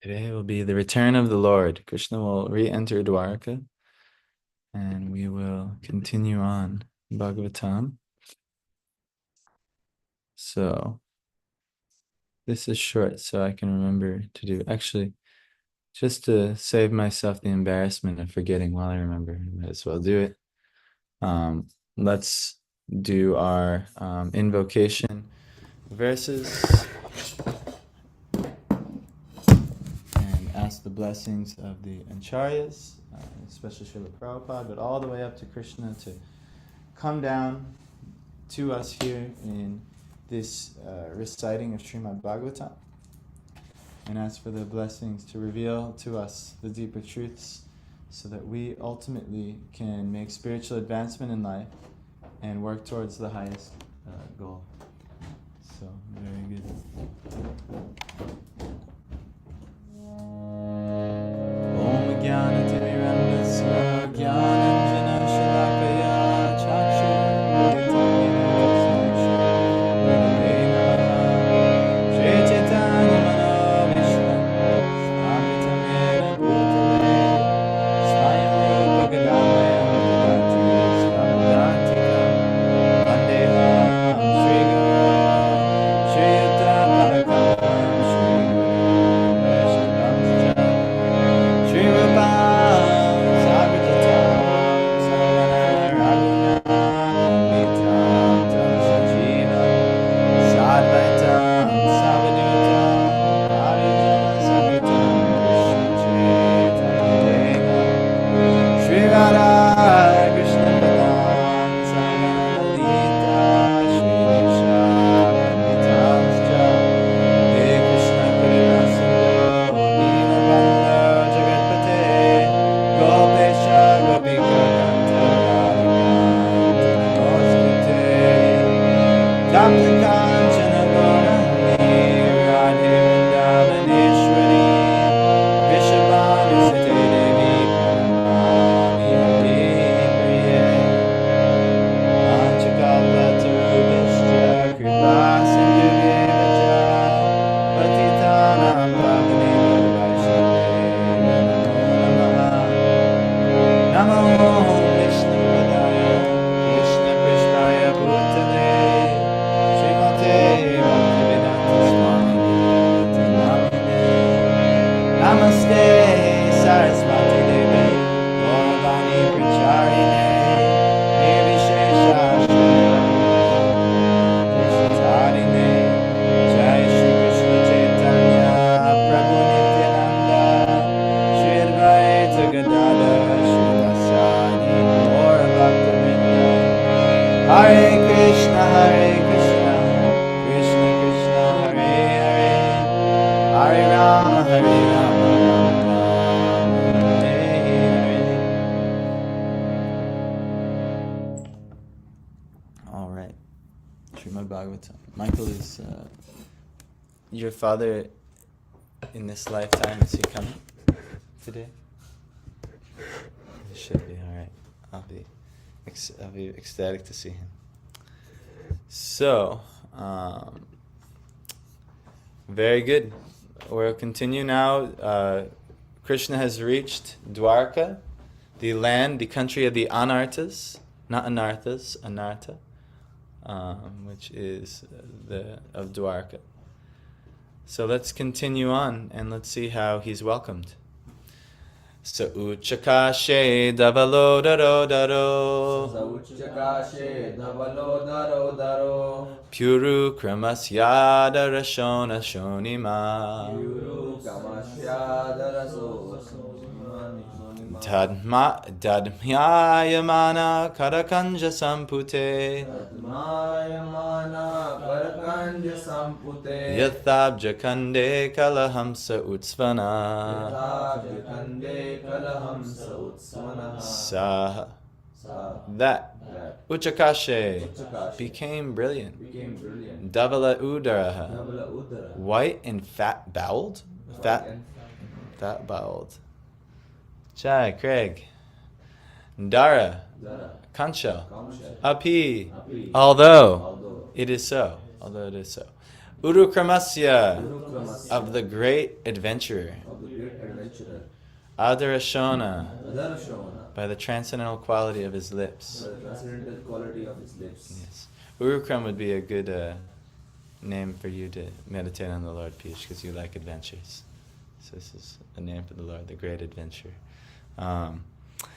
Today will be the return of the Lord. Krishna will re-enter Dwarka and we will continue on Bhagavatam. So this is short so I can remember to do. Actually, just to save myself the embarrassment of forgetting while I remember, I might as well do it. Let's do our invocation verses and ask the blessings of the Acharyas, especially Srila Prabhupada, but all the way up to Krishna to come down to us here in this reciting of Srimad Bhagavatam, and ask for the blessings to reveal to us the deeper truths so that we ultimately can make spiritual advancement in life and work towards the highest goal. So, very good. Om Jnana Timirandasya Jnananjana Shalakaya Chakshur Michael, is your father in this lifetime, is he coming today? He should be, all right. I'll be ecstatic to see him. So, very good. We'll continue now. Krishna has reached Dwarka, the land, the country of the Anarthas, not Anarthas, Anartha. Which is of Dwarka. So let's continue on and let's see how he's welcomed. Sa uchakashe davalo daro daro. Sa uchakashe davalo daro daro. Puru kramasyada rashona shonima. Puru kramasyada rashona. Dadhyayamana karakanja sampute. Dadhyayamana karakanja sampute. Yathabjakande kalahamsa utsvana. Yathabjakande kalahamsa utsvana. Saha. That Uchakashe became brilliant. Davala udaraha. White and fat boweled. Fat boweled. Chai, Craig. Dara, Kancha, Api, although it is so. Urukramasya, of the great adventurer. adventurer. Adarashona, Adarashona, by the transcendental quality of his lips. by the transcendental quality of his lips. Yes. Urukram would be a good name for you to meditate on the Lord, Piyush, because you like adventures. So this is a name for the Lord, the great adventurer.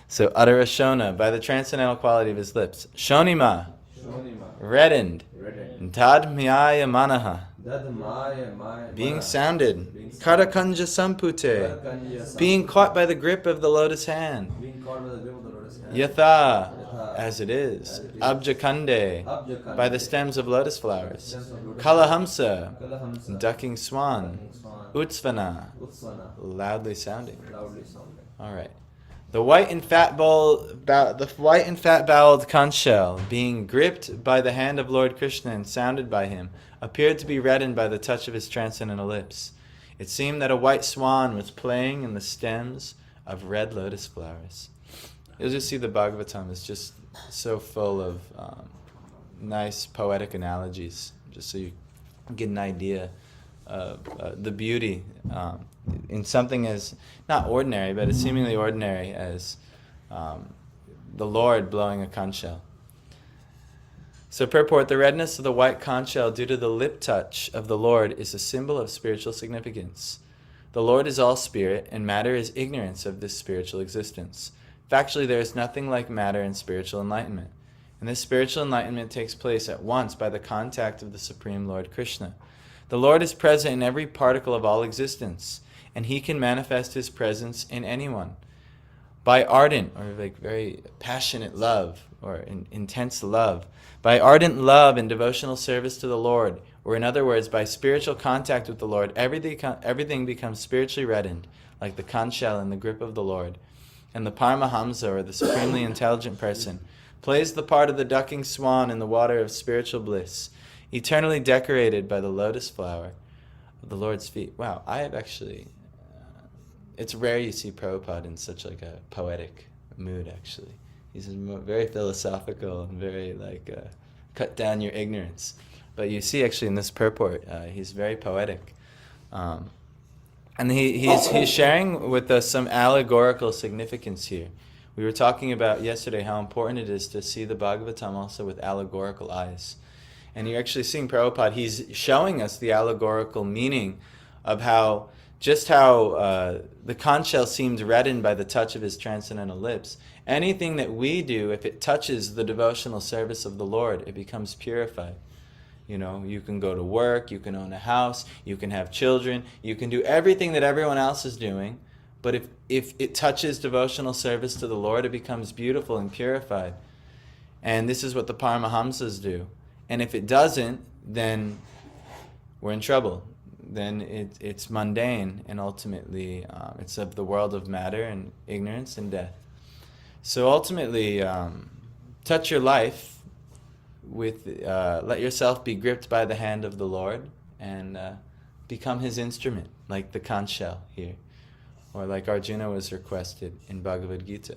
So Adarashona, by the transcendental quality of his lips. Shonima, Shonima, reddened. reddened. Dadmyaya manaha, Dadmaya Maya, being sounded. Karakanja sampute, Kanya being caught by the grip of the lotus hand. being caught by the grip of the lotus hand. Yatha, as it is. Abjakande, Abjakande, by the stems of lotus flowers. stems of lotus Kalahamsa, Kalahamsa, ducking swan. swan, Utsvana, Utsvana, loudly sounding. loudly sounding. All right. The white and fat-bowled conch shell, being gripped by the hand of Lord Krishna and sounded by him, appeared to be reddened by the touch of his transcendental lips. It seemed that a white swan was playing in the stems of red lotus flowers. You'll just see the Bhagavatam is just so full of nice poetic analogies, just so you get an idea of the beauty in something as not ordinary, but as seemingly ordinary as the Lord blowing a conch shell. So purport, the redness of the white conch shell due to the lip touch of the Lord is a symbol of spiritual significance. The Lord is all spirit, and matter is ignorance of this spiritual existence. Factually, there is nothing like matter in spiritual enlightenment. And this spiritual enlightenment takes place at once by the contact of the Supreme Lord Krishna. The Lord is present in every particle of all existence, and he can manifest his presence in anyone. By ardent, or very passionate love, or intense love, by ardent love and devotional service to the Lord, or in other words, by spiritual contact with the Lord, everything becomes spiritually reddened, like the conch shell in the grip of the Lord. And the Paramahamsa, or the supremely intelligent person, plays the part of the ducking swan in the water of spiritual bliss, eternally decorated by the lotus flower of the Lord's feet. Wow, I have actually... it's rare you see Prabhupada in such like a poetic mood, actually. He's very philosophical and very cut down your ignorance. But you see actually in this purport, he's very poetic. And he's sharing with us some allegorical significance here. We were talking about yesterday how important it is to see the Bhagavatam also with allegorical eyes. And you're actually seeing Prabhupada, he's showing us the allegorical meaning of how the conch shell seemed reddened by the touch of his transcendental lips. Anything that we do, if it touches the devotional service of the Lord, it becomes purified. You know, you can go to work, you can own a house, you can have children, you can do everything that everyone else is doing, but if it touches devotional service to the Lord, it becomes beautiful and purified. And this is what the Paramahamsas do. And if it doesn't, then we're in trouble. Then it's mundane, and ultimately it's of the world of matter and ignorance and death. So ultimately, touch your life with, let yourself be gripped by the hand of the Lord and become his instrument, like the conch shell here, or like Arjuna was requested in Bhagavad Gita.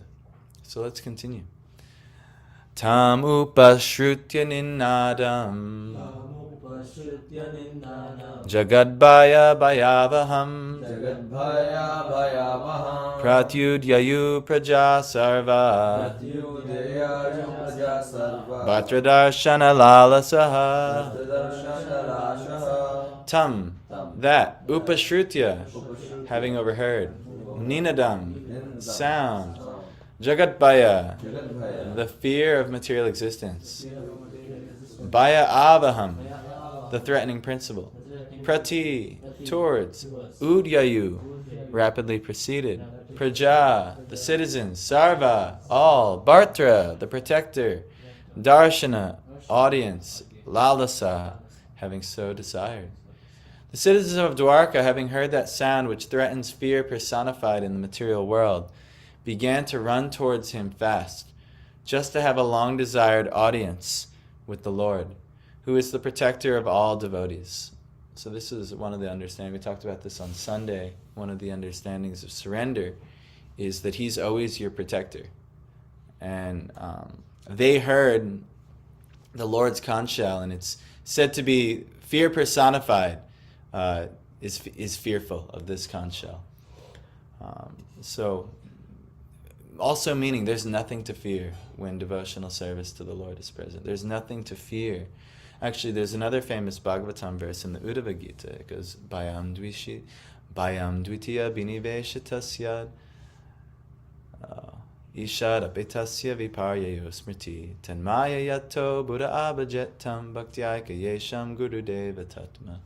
So let's continue. Tam upashrutya ninnadam Jagadbhaya bhayavaham Pratyudyayu praja sarva Bhatradarshana lalasaha Tam, that, upashrutya, having overheard, ninadam, sound, Jagatbhaya, the fear of material existence, Bhaya avaham, the threatening principle, Prati, towards, Udyayu, rapidly proceeded, Praja, the citizens, Sarva, all, Bhartra, the protector, Darshana, audience, Lalasa, having so desired. The citizens of Dwarka, having heard that sound which threatens fear personified in the material world, began to run towards him fast, just to have a long-desired audience with the Lord, who is the protector of all devotees. So this is one of the understandings. We talked about this on Sunday. One of the understandings of surrender is that he's always your protector. And they heard the Lord's conch shell, and it's said to be fear personified, is fearful of this conch shell. So, also meaning there's nothing to fear when devotional service to the Lord is present. There's nothing to fear. Actually, there's another famous Bhagavatam verse in the Uddhava Gita. It goes, Bhayam dvitiya biniveshitasyad ishad apetasya viparyayo smriti tanmaya yato buddha abhajetam bhaktyayaka yesham gurudeva tatma.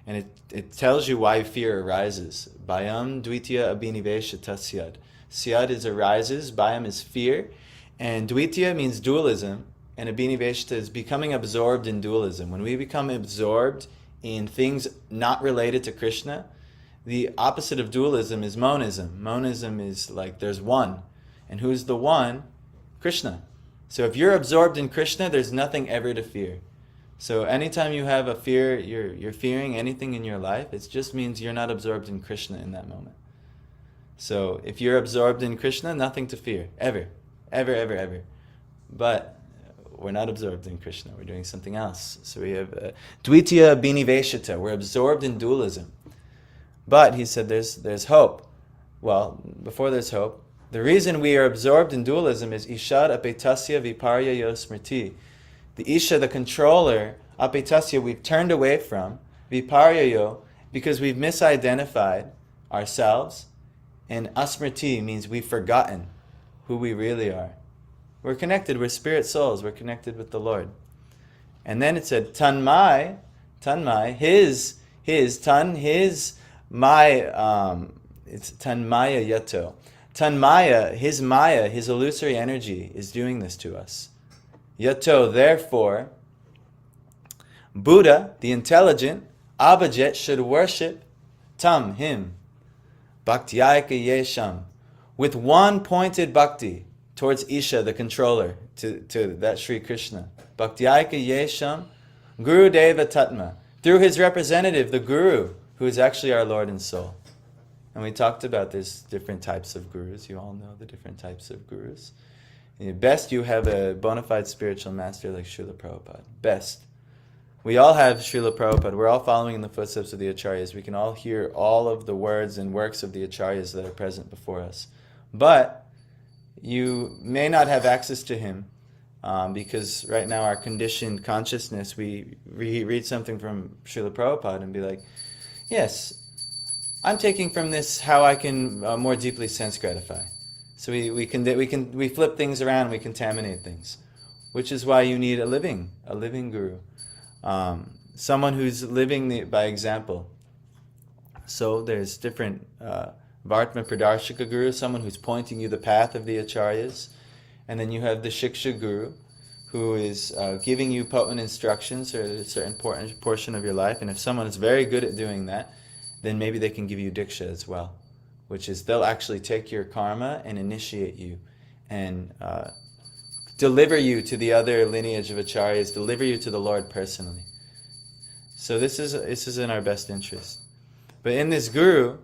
And it tells you why fear arises. Bhayam dvitiya abhiniveshitasyad. Syad is arises, bhayam is fear, and dvitiya means dualism, and abhiniveshita is becoming absorbed in dualism. When we become absorbed in things not related to Krishna, the opposite of dualism is monism. Monism is like there's one. And who's the one? Krishna. So if you're absorbed in Krishna, there's nothing ever to fear. So anytime you have a fear, you're fearing anything in your life, it just means you're not absorbed in Krishna in that moment. So if you're absorbed in Krishna, nothing to fear. Ever. Ever, ever, ever. But we're not absorbed in Krishna. We're doing something else. So we have Dvitiya Biniveshita. We're absorbed in dualism. But he said there's hope. Well, before there's hope, the reason we are absorbed in dualism is Ishad Apetasya Viparyayo Smriti. The Isha, the controller, Apetasya, we've turned away from, Viparyayo, because we've misidentified ourselves. And asmriti means we've forgotten who we really are. We're connected, we're spirit souls, we're connected with the Lord. And then it said, Tanmai, his, my, it's Tanmaya Yato. Tanmaya, his illusory energy is doing this to us. Yato, therefore, Buddha, the intelligent, Abhajet, should worship Tam, him. Bhaktyayaka yesham, with one pointed bhakti towards Isha, the controller, to that Sri Krishna. Bhaktyayaka yesham, Guru Deva Tatma, through his representative, the Guru, who is actually our Lord and Soul. And we talked about there's different types of gurus. You all know the different types of gurus. And best you have a bona fide spiritual master like Srila Prabhupada. Best. We all have Srila Prabhupada. We're all following in the footsteps of the Acharyas. We can all hear all of the words and works of the Acharyas that are present before us. But you may not have access to him because right now our conditioned consciousness, we read something from Srila Prabhupada and be like, yes, I'm taking from this how I can more deeply sense gratify. So we flip things around, we contaminate things, which is why you need a living guru. Someone who's living by example. So there's different Vartma Pradarshika Guru, someone who's pointing you the path of the Acharyas. And then you have the Shiksha Guru, who is giving you potent instructions or a certain portion of your life. And if someone is very good at doing that, then maybe they can give you Diksha as well, which is they'll actually take your karma and initiate you and deliver you to the other lineage of Acharyas, deliver you to the Lord personally. So this is in our best interest. But in this Guru,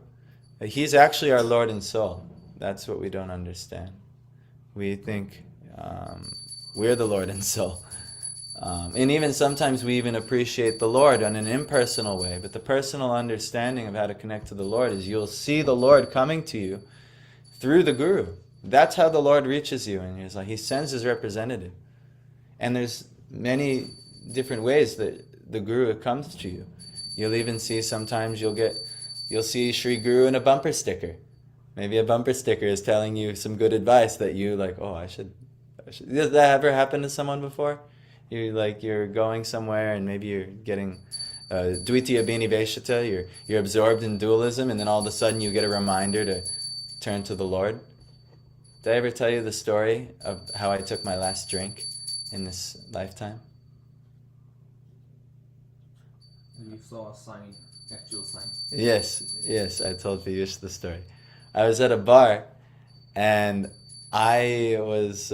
he's actually our Lord and Soul. That's what we don't understand. We think we're the Lord and Soul. And even sometimes we even appreciate the Lord in an impersonal way. But the personal understanding of how to connect to the Lord is you'll see the Lord coming to you through the Guru. That's how the Lord reaches you. And he's like, he sends his representative. And there's many different ways that the Guru comes to you. You'll even see sometimes you'll see Sri Guru in a bumper sticker. Maybe a bumper sticker is telling you some good advice that you like, oh, I should. Does that ever happen to someone before? You're going somewhere and maybe you're getting Dvitiya Biniveshita, you're absorbed in dualism, and then all of a sudden you get a reminder to turn to the Lord. Did I ever tell you the story of how I took my last drink in this lifetime? You saw a sign, actual sign. Yes, I told Piyush the story. I was at a bar and I was,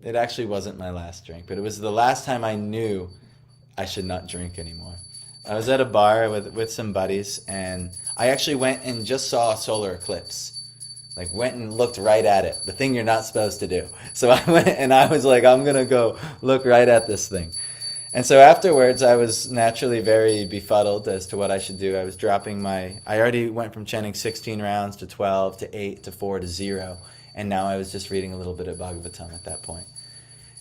it actually wasn't my last drink, but it was the last time I knew I should not drink anymore. I was at a bar with some buddies and I actually went and just saw a solar eclipse. Like went and looked right at it, the thing you're not supposed to do. So I went and I was like, I'm going to go look right at this thing. And so afterwards, I was naturally very befuddled as to what I should do. I was dropping I already went from chanting 16 rounds to 12 to 8 to 4 to 0. And now I was just reading a little bit of Bhagavatam at that point.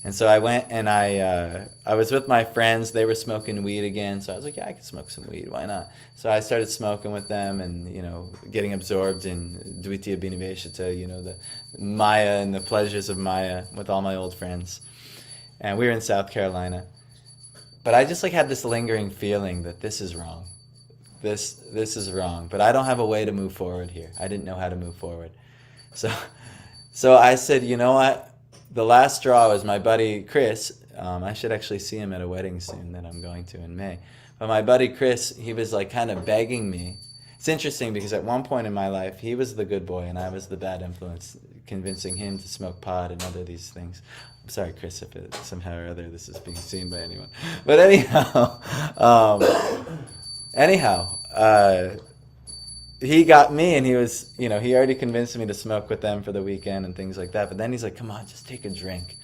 And so I went and I was with my friends. They were smoking weed again. So I was like, yeah, I can smoke some weed. Why not? So I started smoking with them and, getting absorbed in Dvitiya Bhiniveshita, the Maya and the pleasures of Maya with all my old friends. And we were in South Carolina. But I just had this lingering feeling that this is wrong. This is wrong. But I don't have a way to move forward here. I didn't know how to move forward. So I said, you know what? The last straw was my buddy Chris. I should actually see him at a wedding soon that I'm going to in May. But my buddy Chris, he was kind of begging me. It's interesting because at one point in my life, he was the good boy and I was the bad influence, convincing him to smoke pot and other these things. I'm sorry, Chris, if somehow or other this is being seen by anyone. But anyhow, he got me, and he was, he already convinced me to smoke with them for the weekend and things like that. But then he's like, come on, just take a drink.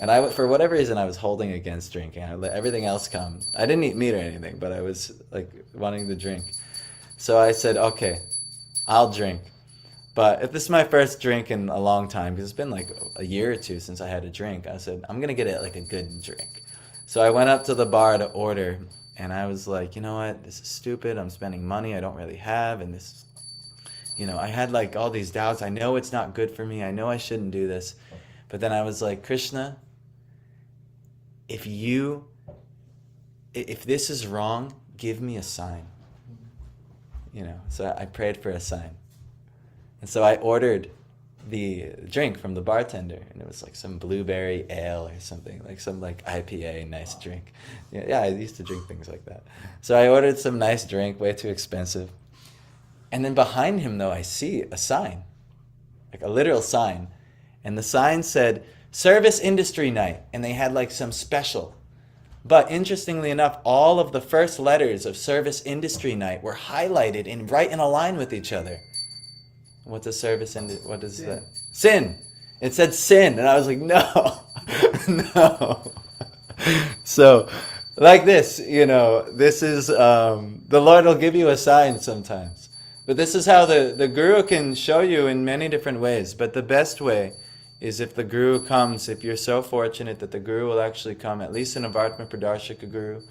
And for whatever reason, I was holding against drinking. I let everything else come. I didn't eat meat or anything, but I was wanting to drink. So I said, okay, I'll drink. But if this is my first drink in a long time, because it's been a year or two since I had a drink, I said, I'm going to get it a good drink. So I went up to the bar to order, and I was like, you know what, this is stupid. I'm spending money I don't really have, and this, I had all these doubts. I know it's not good for me. I know I shouldn't do this. But then I was like, Krishna, if this is wrong, give me a sign. So I prayed for a sign. And so I ordered the drink from the bartender, and it was some blueberry ale or something, some IPA, nice drink. Yeah, I used to drink things like that. So I ordered some nice drink, way too expensive. And then behind him, though, I see a sign, a literal sign. And the sign said, Service Industry Night, and they had some special. But interestingly enough, all of the first letters of Service Industry Night were highlighted right in a line with each other. What's a service what is that? Sin. It said sin, and I was like, no, no. So, this, this is, the Lord will give you a sign sometimes. But this is how the Guru can show you in many different ways. But the best way is if the Guru comes, if you're so fortunate that the Guru will actually come, at least in a Vartma Pradarshika Guru,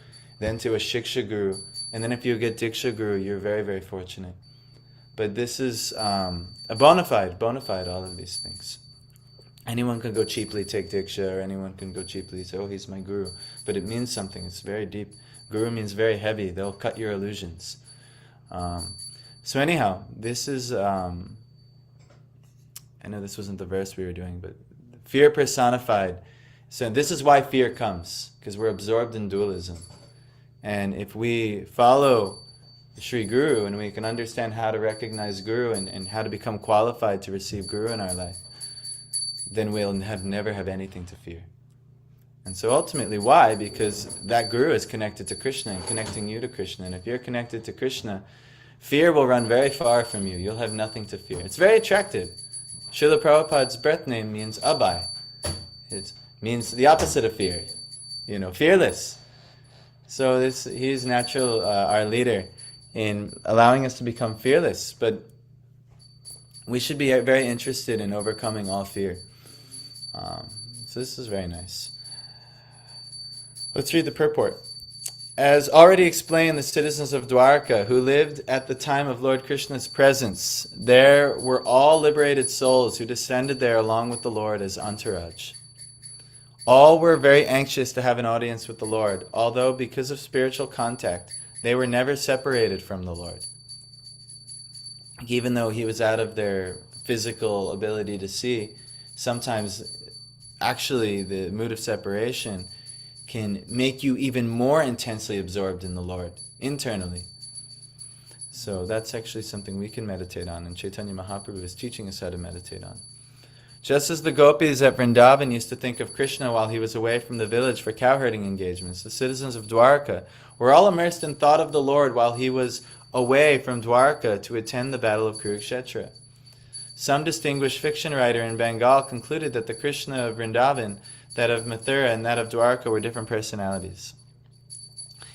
then to a Shiksha Guru, and then if you get Diksha Guru, you're very, very fortunate. But this is a bona fide, all of these things. Anyone can go cheaply take Diksha, or anyone can go cheaply say, oh, he's my Guru. But it means something. It's very deep. Guru means very heavy. They'll cut your illusions. So anyhow, this is, I know this wasn't the verse we were doing, but fear personified. So this is why fear comes, because we're absorbed in dualism. And if we follow Sri Guru, and we can understand how to recognize Guru and how to become qualified to receive Guru in our life, then we'll never have anything to fear. And so ultimately, why? Because that Guru is connected to Krishna and connecting you to Krishna. And if you're connected to Krishna, fear will run very far from you. You'll have nothing to fear. It's very attractive. Srila Prabhupada's birth name means Abhay. It means the opposite of fear. Fearless. So he's natural, our leader, in allowing us to become fearless, but we should be very interested in overcoming all fear. So this is very nice. Let's read the purport. As already explained, the citizens of Dwarka who lived at the time of Lord Krishna's presence, there were all liberated souls who descended there along with the Lord as entourage. All were very anxious to have an audience with the Lord, although because of spiritual contact, they were never separated from the Lord. Even though he was out of their physical ability to see, sometimes actually the mood of separation can make you even more intensely absorbed in the Lord, internally. So that's actually something we can meditate on, and Chaitanya Mahaprabhu is teaching us how to meditate on. Just as the gopis at Vrindavan used to think of Krishna while he was away from the village for cowherding engagements, the citizens of Dwarka were all immersed in thought of the Lord while he was away from Dwarka to attend the battle of Kurukshetra. Some distinguished fiction writer in Bengal concluded that the Krishna of Vrindavan, that of Mathura, and that of Dwarka were different personalities.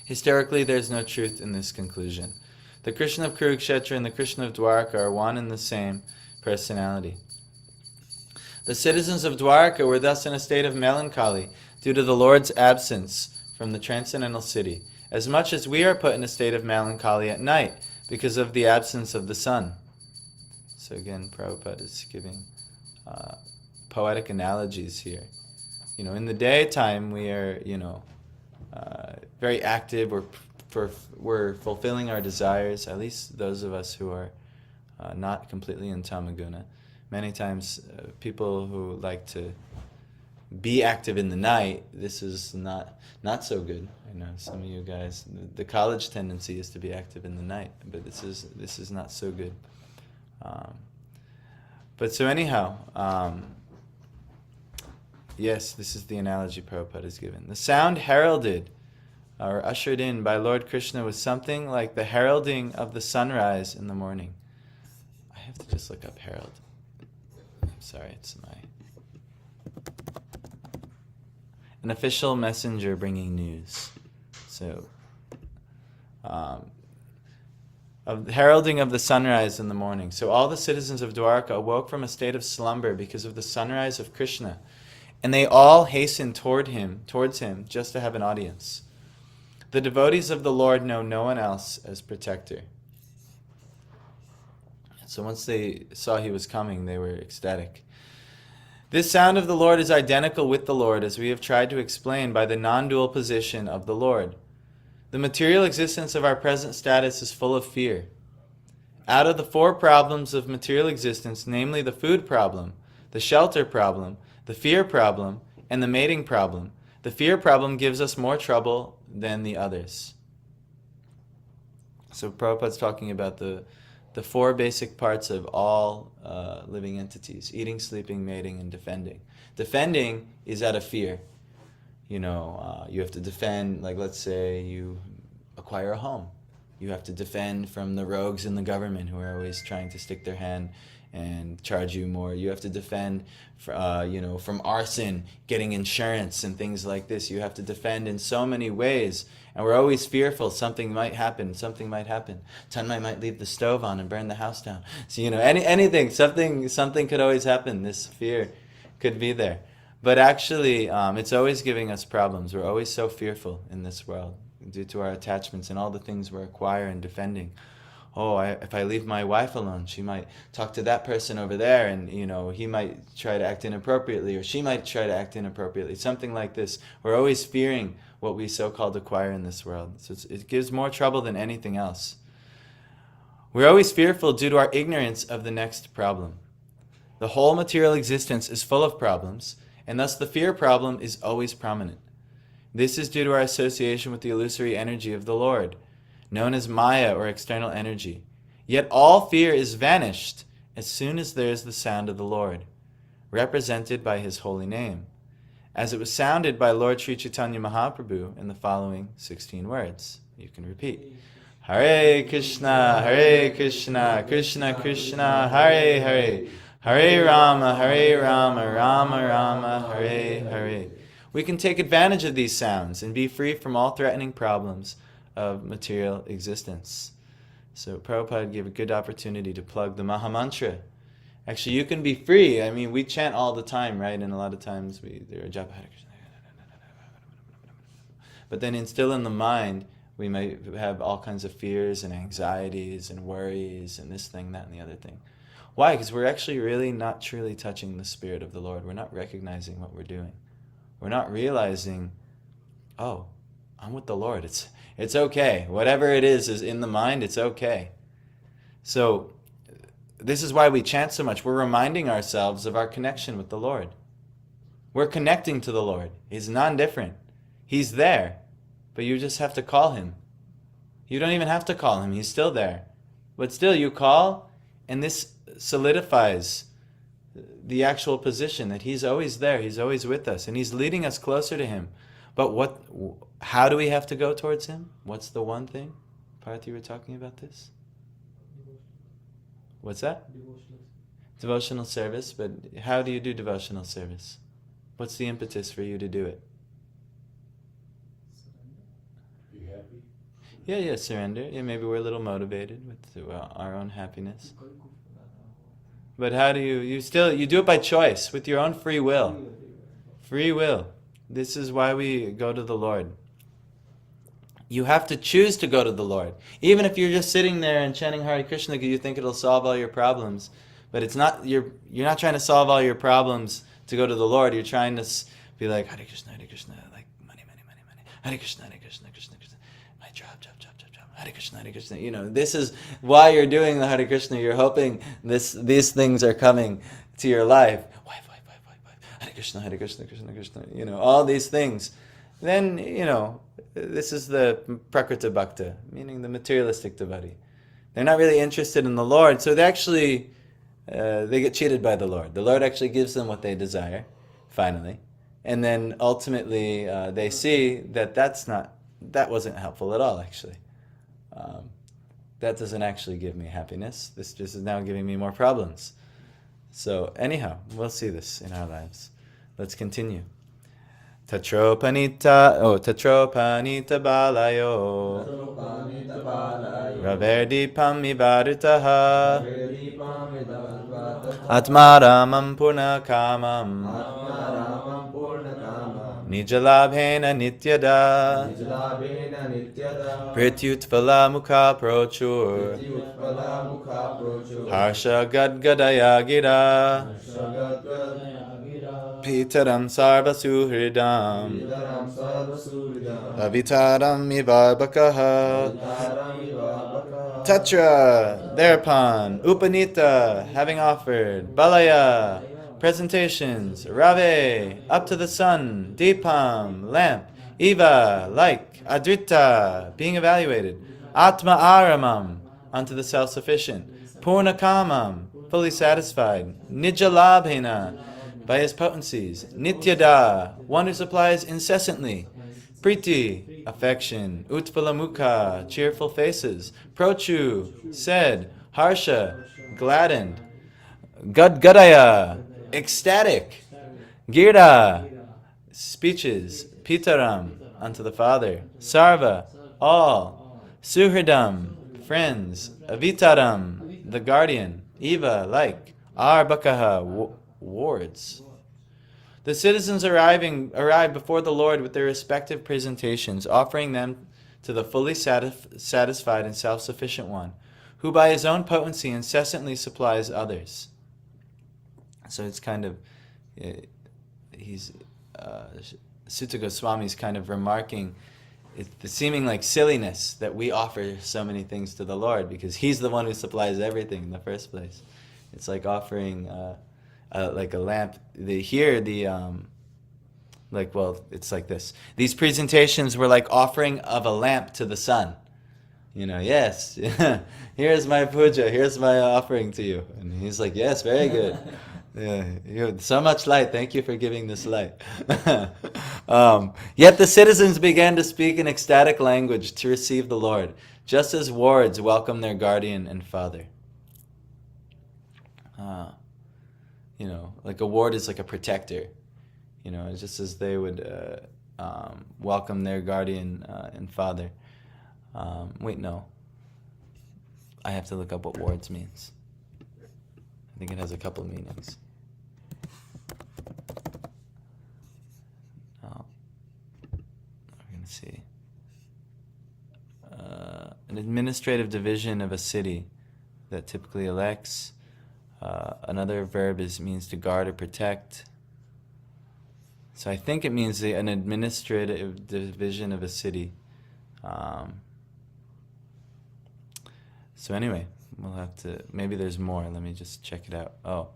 Historically, there's no truth in this conclusion. The Krishna of Kurukshetra and the Krishna of Dwarka are one and the same personality. The citizens of Dwarka were thus in a state of melancholy due to the Lord's absence from the transcendental city, as much as we are put in a state of melancholy at night because of the absence of the sun. So again, Prabhupada is giving poetic analogies here. In the daytime we are, very active. We're fulfilling our desires. At least those of us who are not completely in tamaguna. Many times, people who like to be active in the night, this is not so good. Some of you guys, the college tendency is to be active in the night, but this is not so good. But so anyhow, yes, this is the analogy Prabhupada has given. The sound heralded or ushered in by Lord Krishna was something like the heralding of the sunrise in the morning. I have to just look up herald. I'm sorry, it's an official messenger bringing news. So, of heralding of the sunrise in the morning. So all the citizens of Dwarka awoke from a state of slumber because of the sunrise of Krishna, and they all hastened towards him, just to have an audience. The devotees of the Lord know no one else as protector. So once they saw he was coming, they were ecstatic. This sound of the Lord is identical with the Lord, as we have tried to explain, by the non-dual position of the Lord. The material existence of our present status is full of fear. Out of the 4 problems of material existence, namely the food problem, the shelter problem, the fear problem, and the mating problem, the fear problem gives us more trouble than the others. So Prabhupada's talking about the 4 basic parts of all living entities: eating, sleeping, mating, and defending. Defending is out of fear. You have to defend, like let's say you acquire a home. You have to defend from the rogues in the government who are always trying to stick their hand and charge you more. You have to defend, from arson, getting insurance and things like this. You have to defend in so many ways. And we're always fearful something might happen. Tanmay might leave the stove on and burn the house down. So, anything, something could always happen. This fear could be there. But actually, it's always giving us problems. We're always so fearful in this world due to our attachments and all the things we're acquiring and defending. If I leave my wife alone, she might talk to that person over there, and he might try to act inappropriately, or she might try to act inappropriately, something like this. We're always fearing what we so-called acquire in this world. So it gives more trouble than anything else. We're always fearful due to our ignorance of the next problem. The whole material existence is full of problems, and thus the fear problem is always prominent. This is due to our association with the illusory energy of the Lord, known as Maya or external energy. Yet all fear is vanished as soon as there is the sound of the Lord, represented by his holy name, as it was sounded by Lord Sri Chaitanya Mahaprabhu in the following 16 words. You can repeat. Hare Krishna, Krishna Krishna, Hare Hare, Hare Rama, Rama Rama, Hare Hare. We can take advantage of these sounds and be free from all threatening problems of material existence. So Prabhupada gave a good opportunity to plug the Mahamantra. Actually, you can be free. I mean, we chant all the time, right? And a lot of times there are japa Hare Krishna. But then instill in the mind, we might have all kinds of fears and anxieties and worries and this thing, that, and the other thing. Why? Because we're actually really not truly touching the Spirit of the Lord. We're not recognizing what we're doing. We're not realizing, I'm with the Lord. It's okay. Whatever it is in the mind, it's okay. So this is why we chant so much. We're reminding ourselves of our connection with the Lord. We're connecting to the Lord. He's non-different. He's there. But you just have to call him. You don't even have to call him. He's still there. But still, you call, and this solidifies the actual position that he's always there. He's always with us. And he's leading us closer to him. But how do we have to go towards him? What's the one thing? Parth, you were talking about this? What's that? Devotional service. But how do you do devotional service? What's the impetus for you to do it? Be happy. Yeah, surrender. Yeah, maybe we're a little motivated with our own happiness. But how do you do it by choice, with your own free will. Free will. This is why we go to the Lord. You have to choose to go to the Lord. Even if you're just sitting there and chanting Hare Krishna because you think it'll solve all your problems. But it's not, you're not trying to solve all your problems to go to the Lord. You're trying to be like, Hare Krishna, like money. Hare Krishna, Krishna, Krishna. My job. Hare Krishna. You know, this is why you're doing the Hare Krishna. You're hoping these things are coming to your life. Wife. Hare Krishna, Krishna. You know, all these things. Then, you know, this is the Prakrita Bhakta, meaning the materialistic devotee. They're not really interested in the Lord, so they actually, they get cheated by the Lord. The Lord actually gives them what they desire, finally. And then ultimately they see that that wasn't helpful at all, actually. That doesn't actually give me happiness. This just is now giving me more problems. So anyhow, we'll see this in our lives. Let's continue. Tatropanita balayo Raverdipam ivaritaha Atmaramam punakamam Nijalabhena nityada Prityutpala mukha prochur Harsha gadgadaya gira Pitaram sarva suhridam Avitaram ivarbakaha Tatra, thereupon, Upanita, having offered, Balaya, presentations, Rave, up to the sun, Deepam, lamp, Eva, like, Adrita, being evaluated, Atma Aramam, unto the self-sufficient, Purnakamam, fully satisfied, Nijalabhena, by his potencies, Nityada, one who supplies incessantly, Priti, affection, Utpalamukha, cheerful faces, Prochu, said, Harsha, gladdened, Gadgadaya, ecstatic, Girda, speeches, Pitaram, unto the Father, Sarva, all, Suhridam, friends, Avitaram, the guardian, Eva, like, Arbakaha, wards. The citizens arrived before the Lord with their respective presentations, offering them to the fully satisfied and self-sufficient one, who by his own potency incessantly supplies others. So it's kind of, Sutta Goswami is kind of remarking the seeming like silliness that we offer so many things to the Lord, because he's the one who supplies everything in the first place. It's like offering like a lamp. It's like this. These presentations were like offering of a lamp to the sun. You know, yes, here's my puja, here's my offering to you. And he's like, yes, very good. Yeah, you have so much light, thank you for giving this light. Yet the citizens began to speak in ecstatic language to receive the Lord, just as wards welcome their guardian and father. You know, like a ward is like a protector. You know, just as they would welcome their guardian and father. No. I have to look up what wards means. I think it has a couple meanings. We're going to see. An administrative division of a city that typically elects. Another verb means to guard or protect. So I think it means an administrative division of a city. So anyway, we'll have to, maybe there's more. Let me just check it out. Oh,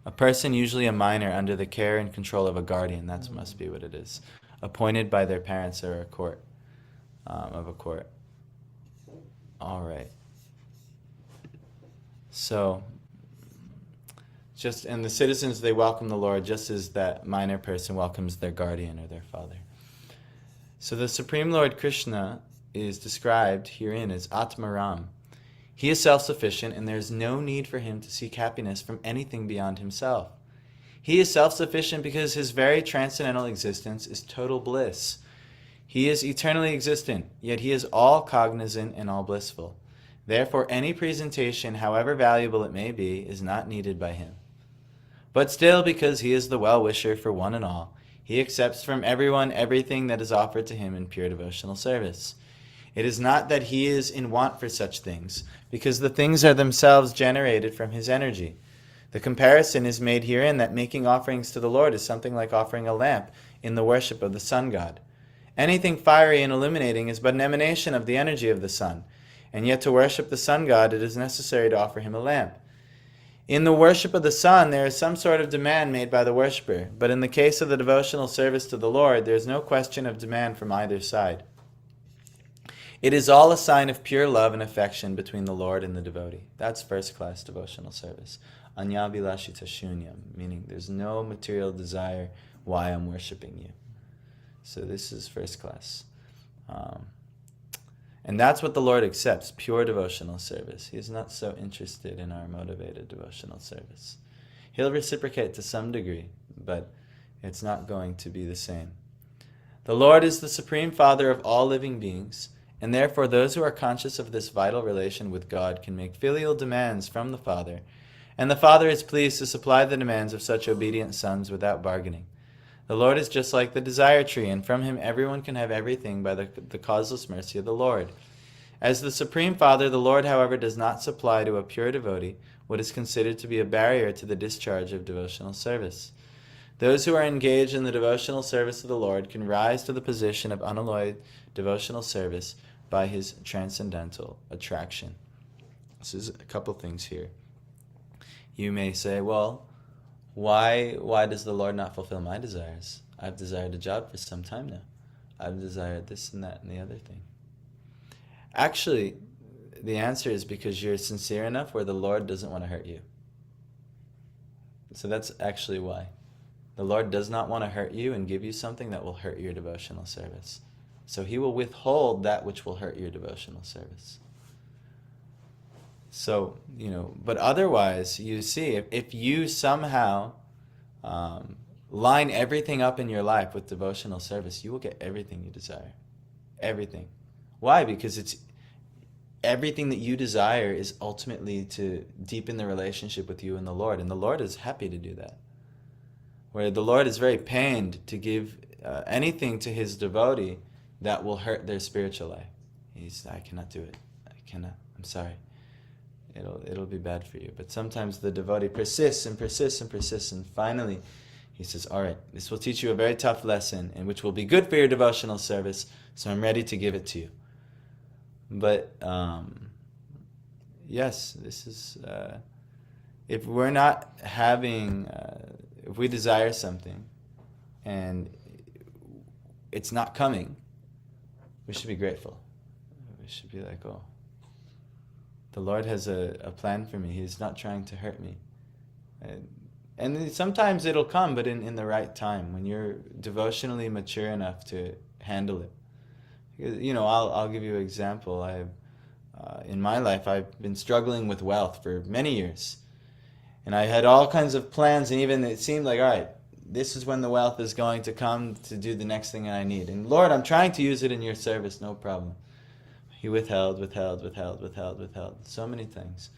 a person, usually a minor, under the care and control of a guardian. That must be what it is. Appointed by their parents or a court, of a court. All right. So, and the citizens, they welcome the Lord just as that minor person welcomes their guardian or their father. So the Supreme Lord Krishna is described herein as Atmaram. He is self-sufficient, and there is no need for him to seek happiness from anything beyond himself. He is self-sufficient because his very transcendental existence is total bliss. He is eternally existent, yet he is all cognizant and all blissful. Therefore, any presentation, however valuable it may be, is not needed by him. But still, because he is the well-wisher for one and all, he accepts from everyone everything that is offered to him in pure devotional service. It is not that he is in want for such things, because the things are themselves generated from his energy. The comparison is made herein that making offerings to the Lord is something like offering a lamp in the worship of the sun god. Anything fiery and illuminating is but an emanation of the energy of the sun, and yet to worship the sun god it is necessary to offer him a lamp. In the worship of the sun, there is some sort of demand made by the worshipper, but in the case of the devotional service to the Lord, there is no question of demand from either side. It is all a sign of pure love and affection between the Lord and the devotee. That's first-class devotional service. Anyabilashita shunyam, meaning there's no material desire why I'm worshiping you. So this is first class. And that's what the Lord accepts, pure devotional service. He is not so interested in our motivated devotional service. He'll reciprocate to some degree, but it's not going to be the same. The Lord is the Supreme Father of all living beings, and therefore those who are conscious of this vital relation with God can make filial demands from the Father, and the Father is pleased to supply the demands of such obedient sons without bargaining. The Lord is just like the desire tree, and from him everyone can have everything by the causeless mercy of the Lord. As the Supreme Father, the Lord, however, does not supply to a pure devotee what is considered to be a barrier to the discharge of devotional service. Those who are engaged in the devotional service of the Lord can rise to the position of unalloyed devotional service by his transcendental attraction. This is a couple things here. You may say, well, why does the Lord not fulfill my desires? I've desired a job for some time now. I've desired this and that and the other thing. Actually, the answer is because you're sincere enough where the Lord doesn't want to hurt you. So that's actually why. The Lord does not want to hurt you and give you something that will hurt your devotional service. So he will withhold that which will hurt your devotional service. So, but otherwise, you see, if you somehow line everything up in your life with devotional service, you will get everything you desire. Everything. Why? Because it's everything that you desire is ultimately to deepen the relationship with you and the Lord. And the Lord is happy to do that. Where the Lord is very pained to give anything to his devotee that will hurt their spiritual life. I cannot do it. I cannot. I'm sorry. It'll be bad for you. But sometimes the devotee persists and persists and persists, and finally he says, all right, this will teach you a very tough lesson, and which will be good for your devotional service, so I'm ready to give it to you. But yes, this is, if we're not having, if we desire something and it's not coming, we should be grateful. We should be like, oh, the Lord has a plan for me. He's not trying to hurt me. And sometimes it'll come, but in the right time, when you're devotionally mature enough to handle it. I'll give you an example. In my life, I've been struggling with wealth for many years. And I had all kinds of plans, and even it seemed like, all right, this is when the wealth is going to come to do the next thing I need. And Lord, I'm trying to use it in your service, no problem. He withheld. So many things.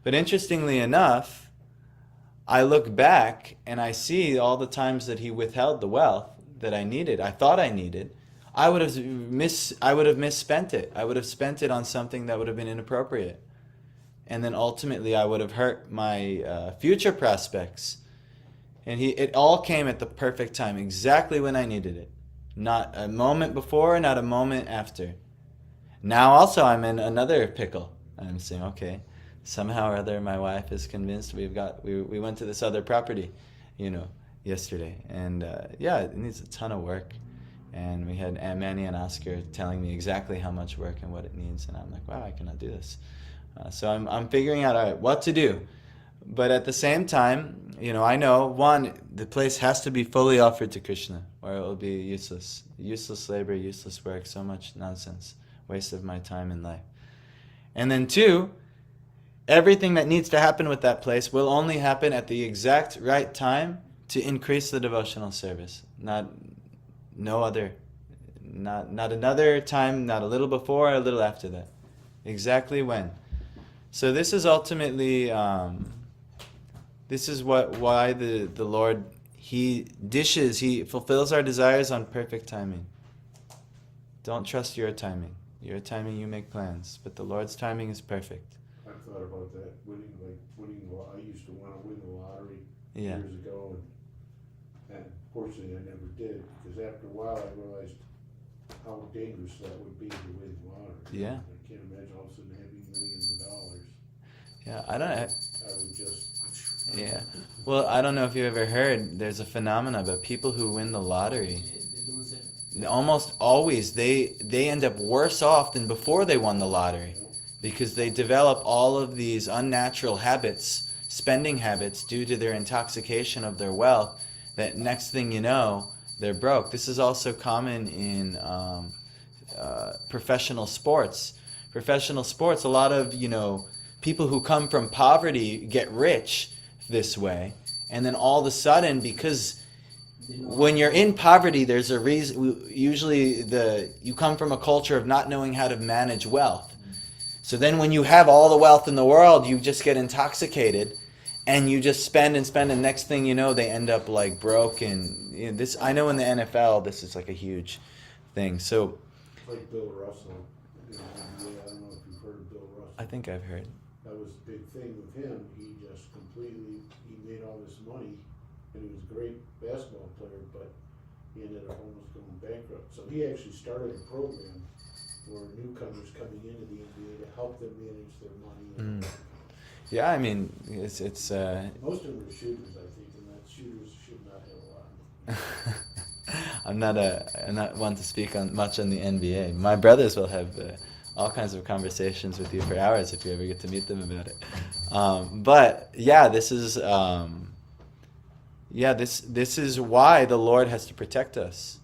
But interestingly enough, I look back and I see all the times that he withheld the wealth that I needed, I thought I needed. I would have misspent it. I would have spent it on something that would have been inappropriate. And then ultimately I would have hurt my future prospects. And it all came at the perfect time, exactly when I needed it. Not a moment before, not a moment after. Now also I'm in another pickle. I'm saying, okay, somehow or other my wife is convinced we went to this other property, yesterday. And it needs a ton of work. And we had Aunt Manny and Oscar telling me exactly how much work and what it needs. And I'm like, wow, I cannot do this. So I'm figuring out, all right, what to do. But at the same time, I know, one, the place has to be fully offered to Krishna, or it will be useless. Useless labor, useless work, so much nonsense. Waste of my time and life. And then two, everything that needs to happen with that place will only happen at the exact right time to increase the devotional service. No other Not another time, not a little before, or a little after that. Exactly when. So this is ultimately, this is why the Lord, He fulfills our desires on perfect timing. Don't trust your timing. Your timing, you make plans, but the Lord's timing is perfect. I've thought about that, winning. I used to want to win the lottery years ago, and fortunately I never did, because after a while I realized how dangerous that would be to win the lottery. Yeah. I can't imagine all of a sudden having millions of dollars. Yeah, I don't. I would just. Yeah. Well, I don't know if you ever heard. There's a phenomena, but people who win the lottery, almost always they end up worse off than before they won the lottery, because they develop all of these unnatural habits, spending habits, due to their intoxication of their wealth, that next thing you know, they're broke. This is also common in professional sports. Professional sports, a lot of, people who come from poverty get rich this way, and then all of a sudden, because when you're in poverty, there's a reason. Usually you come from a culture of not knowing how to manage wealth. So then when you have all the wealth in the world, you just get intoxicated and you just spend, and next thing you know, they end up like broke. And this, I know in the NFL, this is like a huge thing. So Like Bill Russell. I don't know if you've heard of Bill Russell. I think I've heard. That was the big thing with him. He made all this money, and he was a great basketball player, but he ended up almost going bankrupt. So he actually started a program where newcomers coming into the NBA to help them manage their money. Yeah, I mean, it's Most of them are shooters, I think, and that shooters should not have a lot. I'm not one to speak much on the NBA. My brothers will have all kinds of conversations with you for hours if you ever get to meet them about it. But yeah, this is this is why the Lord has to protect us.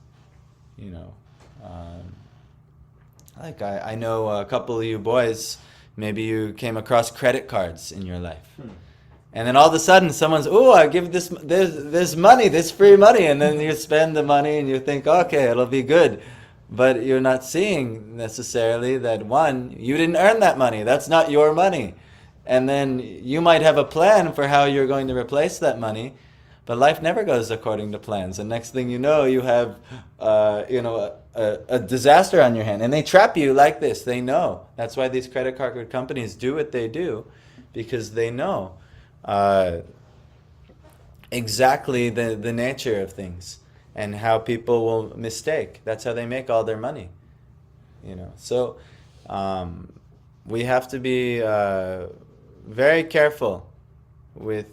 Like I know a couple of you boys, maybe you came across credit cards in your life. And then all of a sudden someone's, I give this money, this free money, and then you spend the money and you think, okay, it'll be good. But you're not seeing necessarily that, one, you didn't earn that money. That's not your money. And then you might have a plan for how you're going to replace that money, but life never goes according to plans. And next thing you know, you have a disaster on your hand. And they trap you like this. They know. That's why these credit card companies do what they do, because they know exactly the nature of things and how people will mistake. That's how they make all their money. So we have to be very careful with,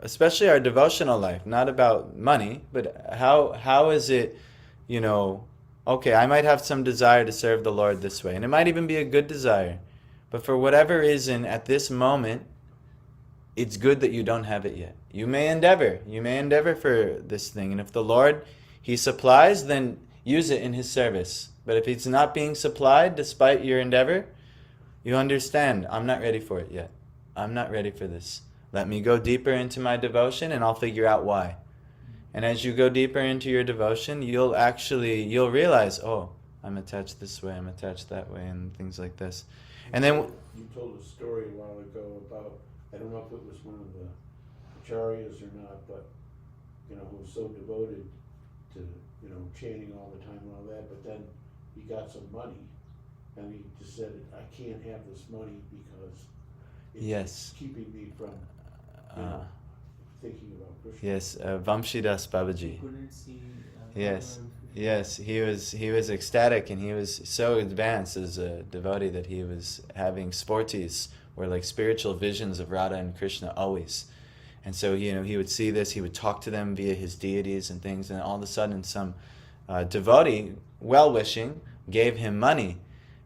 especially our devotional life, not about money, but how is it, okay, I might have some desire to serve the Lord this way, and it might even be a good desire, but for whatever reason at this moment, it's good that you don't have it yet. You may endeavor for this thing, and if the Lord, He supplies, then use it in His service. But if it's not being supplied despite your endeavor, you understand, I'm not ready for it yet. I'm not ready for this. Let me go deeper into my devotion and I'll figure out why. And as you go deeper into your devotion, you'll realize, I'm attached this way, I'm attached that way, and things like this. And then you told a story a while ago about, I don't know if it was one of the acharyas or not, but who was so devoted to chanting all the time and all that, but then he got some money and he just said, I can't have this money because it's keeping me from thinking about Krishna. Yes, Vamshidas Babaji. Yes, he was ecstatic, and he was so advanced as a devotee that he was having sporties, or like spiritual visions of Radha and Krishna always. And so he would see this, he would talk to them via his deities and things, and all of a sudden some devotee, well-wishing, gave him money.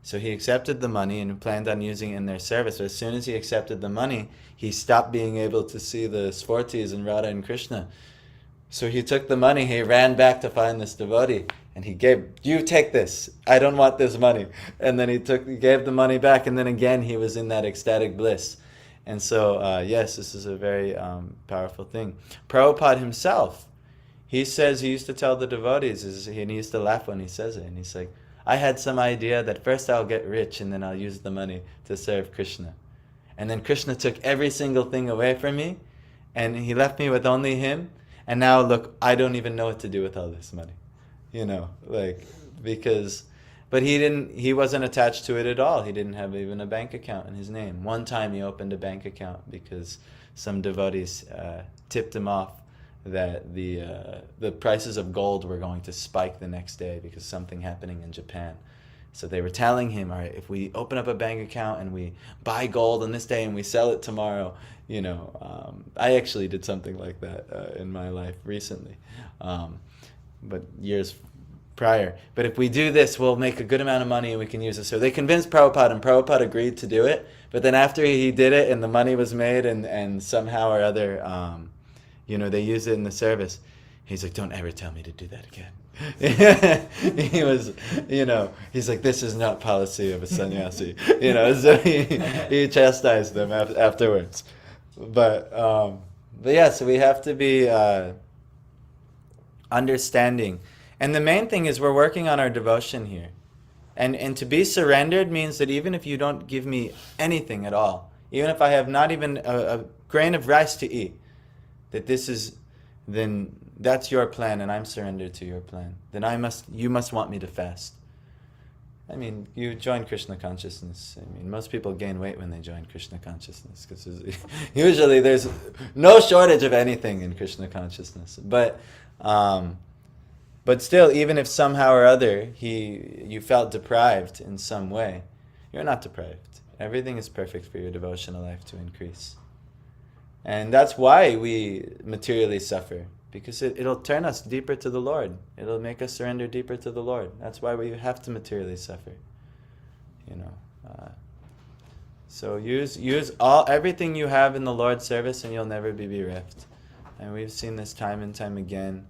So he accepted the money and planned on using it in their service. But as soon as he accepted the money, he stopped being able to see the sporties in Radha and Krishna. So he took the money, he ran back to find this devotee, and he gave, you take this, I don't want this money. And then he gave the money back, and then again he was in that ecstatic bliss. And so, yes, this is a very powerful thing. Prabhupada himself, he says, he used to tell the devotees, and he used to laugh when he says it, and he's like, I had some idea that first I'll get rich and then I'll use the money to serve Krishna. And then Krishna took every single thing away from me, and he left me with only him, and now look, I don't even know what to do with all this money. But he wasn't attached to it at all. He didn't have even a bank account in his name. One time he opened a bank account because some devotees tipped him off that the prices of gold were going to spike the next day because something happening in Japan. So they were telling him, all right, if we open up a bank account and we buy gold on this day and we sell it tomorrow, I actually did something like that in my life recently, but years prior. But if we do this, we'll make a good amount of money and we can use it. So they convinced Prabhupada, and Prabhupada agreed to do it. But then after he did it and the money was made and somehow or other, they used it in the service, he's like, don't ever tell me to do that again. He's like, this is not policy of a sannyasi. So he chastised them afterwards. But yeah, so we have to be understanding. And the main thing is we're working on our devotion here. And to be surrendered means that even if you don't give me anything at all, even if I have not even a grain of rice to eat, then that's your plan and I'm surrendered to your plan. Then you must want me to fast. I mean, you join Krishna consciousnness. I mean, most people gain weight when they join Krishna consciousness because usually there's no shortage of anything in Krishna consciousness. But still, even if somehow or other you felt deprived in some way, you're not deprived. Everything is perfect for your devotional life to increase. And that's why we materially suffer, because it'll turn us deeper to the Lord. It'll make us surrender deeper to the Lord. That's why we have to materially suffer. So use everything you have in the Lord's service, and you'll never be bereft. And we've seen this time and time again.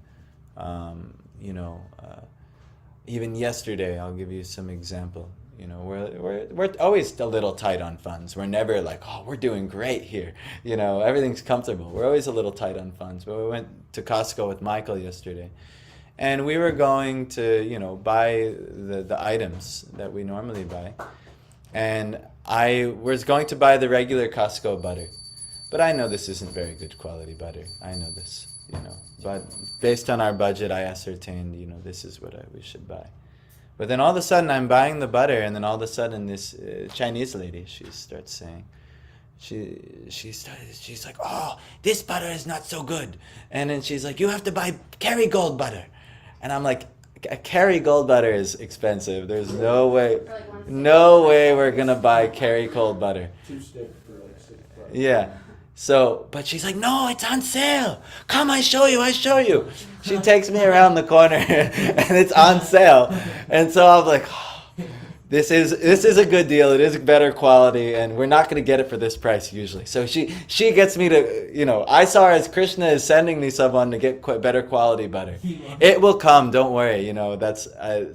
Even yesterday, I'll give you some example. We're always a little tight on funds. We're never like, oh, we're doing great here. Everything's comfortable. We're always a little tight on funds. But we went to Costco with Michael yesterday, and we were going to, buy the items that we normally buy. And I was going to buy the regular Costco butter, but I know this isn't very good quality butter. I know this, But based on our budget, I ascertained, this is what we should buy. But then all of a sudden I'm buying the butter, and then all of a sudden this Chinese lady, she starts saying, she's like, oh, this butter is not so good. And then she's like, you have to buy Kerrygold butter. And I'm like, Kerrygold butter is expensive. There's no way we're going to buy Kerrygold butter. 2 sticks for like $6. Yeah. So, but she's like, no, it's on sale. Come, I show you. She takes me around the corner and it's on sale. And so I'm like, oh, this is a good deal. It is better quality, and we're not going to get it for this price usually. So she gets me to, I saw her as Krishna is sending me someone to get better quality butter. It will come, don't worry,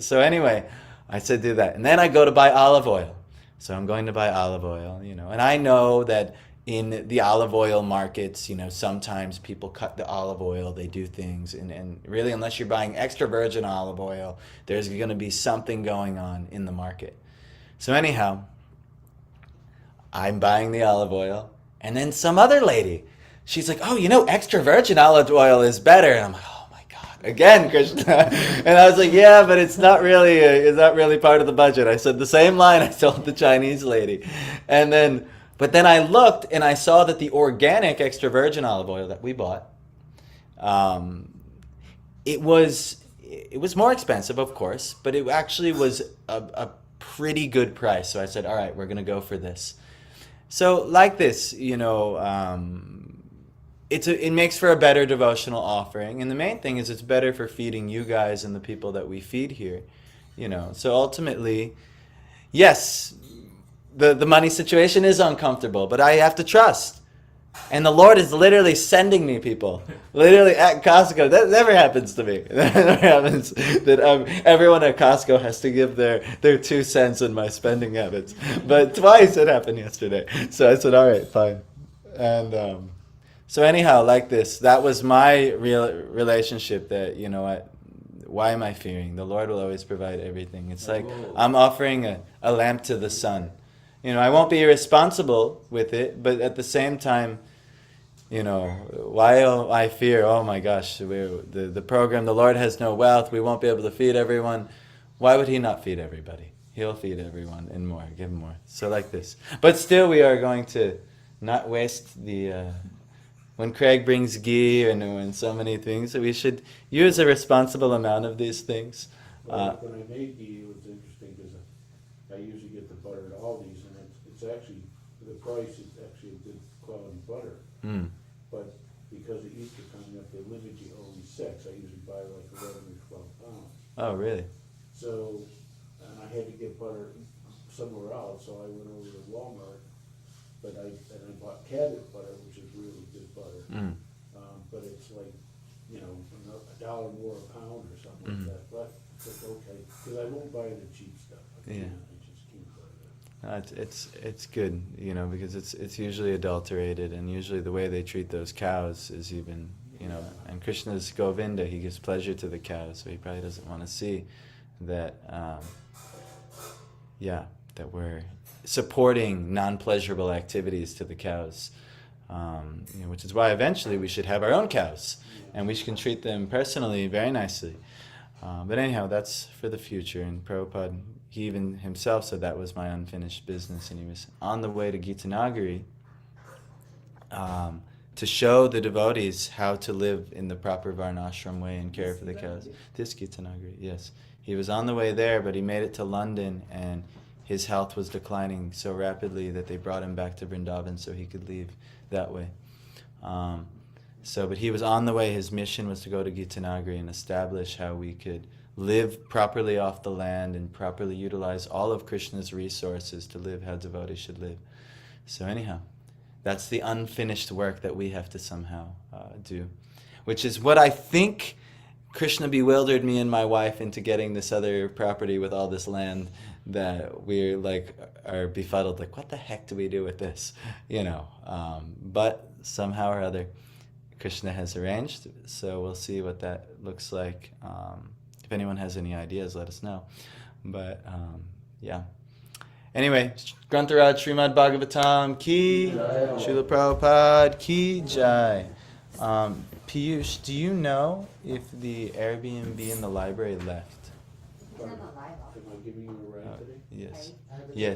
so anyway, I said do that. And then I go to buy olive oil. So I'm going to buy olive oil, and I know that in the olive oil markets, sometimes people cut the olive oil, they do things, and really unless you're buying extra virgin olive oil, there's going to be something going on in the market. So anyhow, I'm buying the olive oil, and then some other lady, she's like, oh, extra virgin olive oil is better. And I'm like, oh my God, again, Krishna. And I was like, yeah, but it's not really part of the budget. I said the same line I told the Chinese lady. But then I looked and I saw that the organic extra virgin olive oil that we bought, it was more expensive, of course, but it actually was a pretty good price. So I said, all right, we're going to go for this. So like this, it makes for a better devotional offering. And the main thing is it's better for feeding you guys and the people that we feed here. So ultimately, yes, the money situation is uncomfortable, but I have to trust. And the Lord is literally sending me people. Literally at Costco. That never happens to me. That never happens that everyone at Costco has to give their 2 cents in my spending habits. But twice it happened yesterday. So I said, all right, fine. And So anyhow, like this, that was my real relationship. That you know what. Why am I fearing? The Lord will always provide everything. It's like I'm offering a lamp to the sun. You know, I won't be irresponsible with it, but at the same time, you know, why I fear, oh my gosh, the program, the Lord has no wealth, we won't be able to feed everyone. Why would he not feed everybody? He'll feed everyone and more, give more. So like this. But still we are going to not waste the... when Craig brings ghee and so many things, we should use a responsible amount of these things. Well, when I made ghee, it was interesting because I usually get the butter at Aldi's, and it's actually, the price is actually a good quality butter. Mm. But because of Easter coming up, they limit you only 6. I usually buy like 11 or 12 pounds. Oh, really? So, and I had to get butter somewhere else, so I went over to Walmart. But I bought Cabot butter, which is really good butter. Mm. But it's like, you know, $1 more a pound or something like that. But it's okay, because I won't buy the cheap stuff. I just can't buy that. It's good, you know, because it's usually adulterated, and usually the way they treat those cows is even, you know, and Krishna's Govinda, he gives pleasure to the cows, so he probably doesn't want to see that, that we're supporting non-pleasurable activities to the cows, you know, which is why eventually we should have our own cows, and we can treat them personally very nicely. But anyhow, that's for the future, and Prabhupada, he even himself said that was my unfinished business, and he was on the way to Gitanagari to show the devotees how to live in the proper Varnashram way and care for the cows. This Gitanagari, yes. He was on the way there, but he made it to London, and his health was declining so rapidly that they brought him back to Vrindavan so he could leave that way. But he was on the way. His mission was to go to Gitanagari and establish how we could live properly off the land and properly utilize all of Krishna's resources to live how devotees should live. So anyhow, that's the unfinished work that we have to somehow do, which is what I think Krishna bewildered me and my wife into getting this other property with all this land that we're like are befuddled, like what the heck do we do with this, you know? But somehow or other, Krishna has arranged, so we'll see what that looks like. If anyone has any ideas, let us know. But yeah. Anyway, Grantharaj Srimad Bhagavatam ki, Srila Prabhupada ki jai. Piyush, do you know if the Airbnb in the library left? Am I giving you a ride today? Yes. Yes.